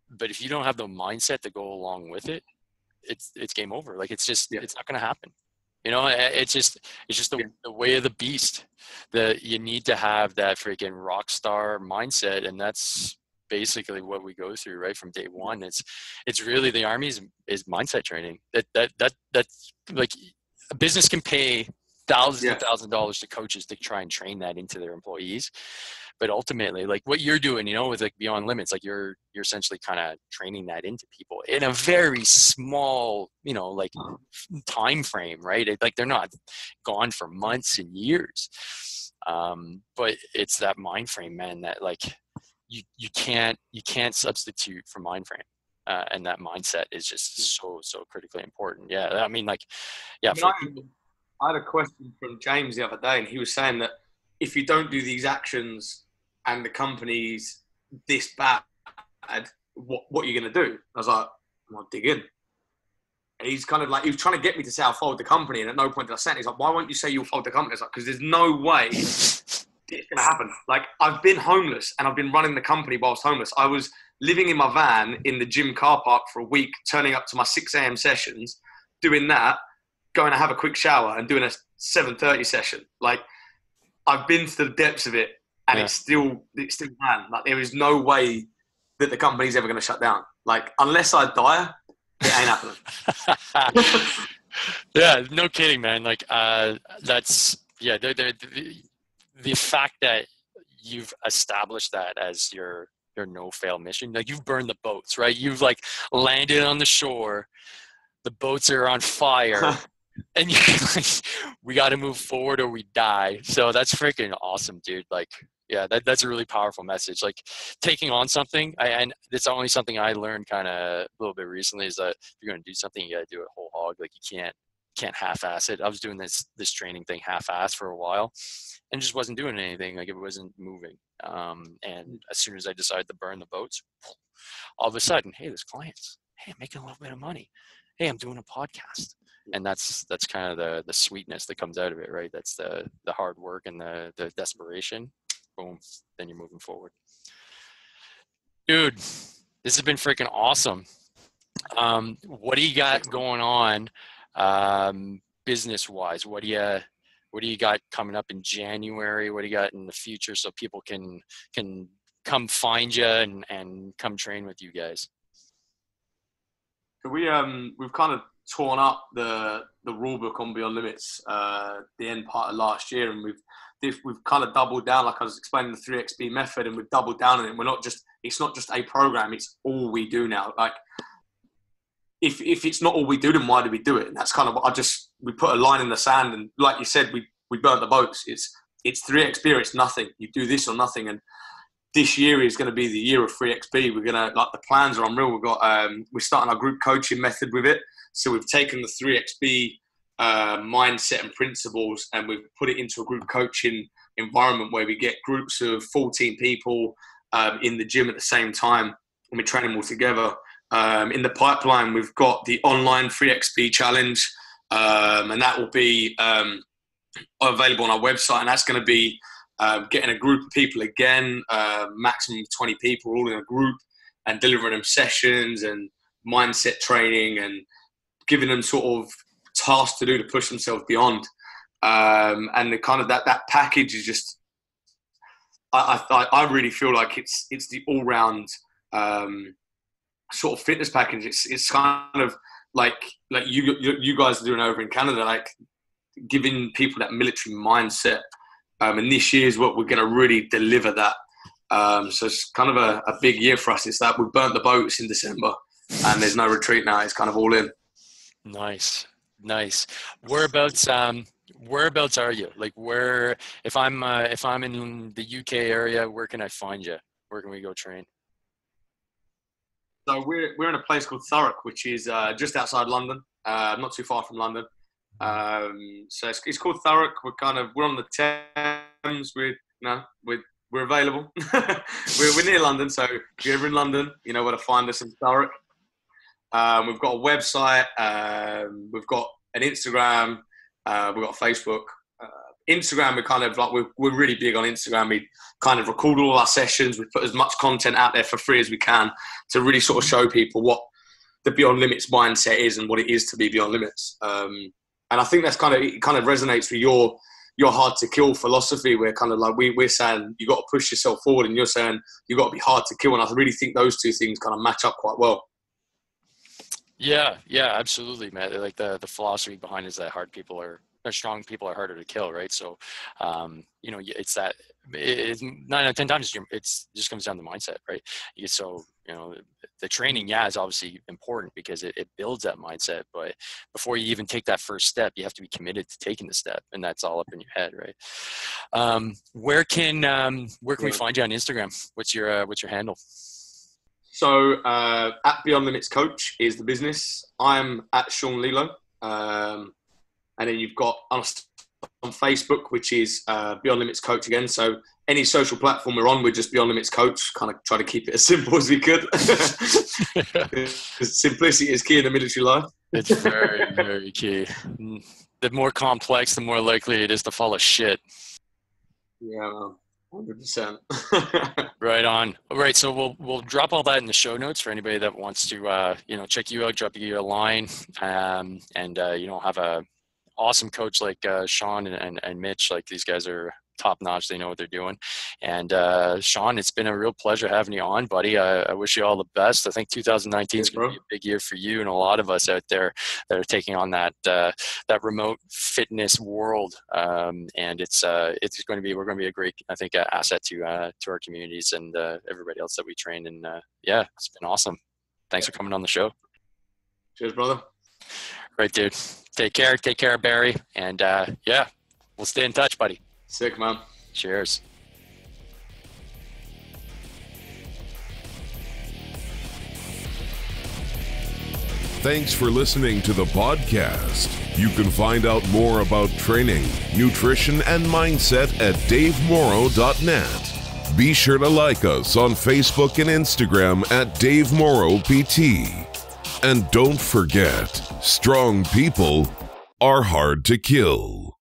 [SPEAKER 3] but if you don't have the mindset to go along with it, it's game over. Like it's just, it's not going to happen. You know, it's just the way of the beast. You need to have that freaking rock star mindset, and that's basically what we go through right from day one. It's really the Army is mindset training. That's like a business can pay thousands and thousands of dollars to coaches to try and train that into their employees. But ultimately, like what you're doing, with like Beyond Limits, like you're essentially kind of training that into people in a very small, like time frame, right? Like they're not gone for months and years. But it's that mind frame, man, that like you can't substitute for mind frame. And that mindset is just so critically important. Yeah. I mean, like, yeah.
[SPEAKER 4] I had a question from James the other day, and he was saying that if you don't do these actions and the company's this bad, what are you going to do? I was like, I'll dig in. And he's kind of like, he was trying to get me to say I'll fold the company, and at no point did I say it. He's like, why won't you say you'll fold the company? It's like, because there's no way it's going to happen. Like, I've been homeless, and I've been running the company whilst homeless. I was living in my van in the gym car park for a week, turning up to my 6 a.m. sessions, doing that, going to have a quick shower and doing a 7:30 session. Like, I've been to the depths of it, and it's still ran. Like, there is no way that the company's ever going to shut down. Like, unless I die, it ain't happening.
[SPEAKER 3] Yeah, no kidding, man. Like, that's the fact that you've established that as your no fail mission. Like, you've burned the boats, right? You've like landed on the shore. The boats are on fire. And you're like, we got to move forward or we die. So that's freaking awesome, dude. Like, yeah, that's a really powerful message. Like, taking on something, and it's only something I learned kind of a little bit recently, is that if you're going to do something, you got to do it whole hog. Like, you can't half-ass it. I was doing this training thing half-ass for a while, and just wasn't doing anything. Like, it wasn't moving. And as soon as I decided to burn the boats, all of a sudden, hey, there's clients. Hey, I'm making a little bit of money. Hey, I'm doing a podcast. And that's kind of the sweetness that comes out of it, right? That's the hard work and the desperation. Boom, then you're moving forward. Dude, this has been freaking awesome. What do you got going on business-wise? What do you got coming up in January? What do you got in the future so people can come find you and come train with you guys?
[SPEAKER 4] So we've kind of torn up the rule book on Beyond Limits the end part of last year, and we've kind of doubled down, like I was explaining, the 3XP method, and we've doubled down on it. It's not just a program, it's all we do now. Like, if it's not all we do, then why do we do it? And that's kind of what we put a line in the sand, and like you said, we burnt the boats. It's 3XP, it's nothing. You do this or nothing. And this year is going to be the year of 3XP. We're going to, like, the plans are unreal. We're starting our group coaching method with it. So we've taken the 3XP mindset and principles, and we've put it into a group coaching environment where we get groups of 14 people in the gym at the same time, and we train them all together. In the pipeline, we've got the online 3XP challenge, and that will be available on our website, and that's going to be getting a group of people again, maximum of 20 people all in a group, and delivering them sessions and mindset training and giving them sort of tasks to do to push themselves beyond. And the kind of that package is just, I really feel like it's the all round sort of fitness package. It's kind of like you guys are doing over in Canada, like giving people that military mindset. And this year is what we're going to really deliver that. So it's kind of a big year for us. It's that we burnt the boats in December, and there's no retreat now. It's kind of all in.
[SPEAKER 3] Nice. Whereabouts are you? Like, where? If I'm in the UK area, where can I find you? Where can we go train?
[SPEAKER 4] So we're in a place called Thurrock, which is just outside London, not too far from London. So it's called Thurrock. We're on the Thames. We're available. we're near London, so if you're ever in London, you know where to find us in Thurrock. We've got a website. We've got an Instagram. We've got Facebook. Instagram, we're kind of like, we're really big on Instagram. We kind of record all our sessions. We put as much content out there for free as we can to really sort of show people what the Beyond Limits mindset is and what it is to be Beyond Limits. And I think that's kind of resonates with your hard to kill philosophy, where kind of like we're saying you got to push yourself forward, and you're saying you got to be hard to kill. And I really think those two things kind of match up quite well.
[SPEAKER 3] Yeah, absolutely, man. Like the philosophy behind it is that strong people are harder to kill, right? So, it's that 9 out of 10 times it just comes down to mindset, right? So, the training, is obviously important because it builds that mindset. But before you even take that first step, you have to be committed to taking the step, and that's all up in your head, right? Where can we find you on Instagram? What's your handle?
[SPEAKER 4] So at Beyond Limits Coach is the business. I'm at Sean Laidlaw. And then you've got us on Facebook, which is Beyond Limits Coach again. So any social platform we're on, we're just Beyond Limits Coach. Kind of try to keep it as simple as we could. Because simplicity is key in the military life.
[SPEAKER 3] It's very, very key. The more complex, the more likely it is to fall of shit.
[SPEAKER 4] Yeah, 100%.
[SPEAKER 3] Right on. All right, so we'll drop all that in the show notes for anybody that wants to check you out, drop you a line, and have a awesome coach like Sean and Mitch. Like, these guys are top notch. They know what they're doing. And Sean, it's been a real pleasure having you on, buddy. I wish you all the best. I think 2019 is going to be a big year for you and a lot of us out there that are taking on that remote fitness world. And we're going to be a great, I think, asset to our communities and everybody else that we train. And it's been awesome. Thanks for coming on the show.
[SPEAKER 4] Cheers, brother.
[SPEAKER 3] Right, dude. Take care, Barrie. And we'll stay in touch, buddy.
[SPEAKER 4] Sick, man.
[SPEAKER 3] Cheers.
[SPEAKER 2] Thanks for listening to the podcast. You can find out more about training, nutrition, and mindset at davemorrow.net. Be sure to like us on Facebook and Instagram at Dave Morrow PT. And don't forget, strong people are hard to kill.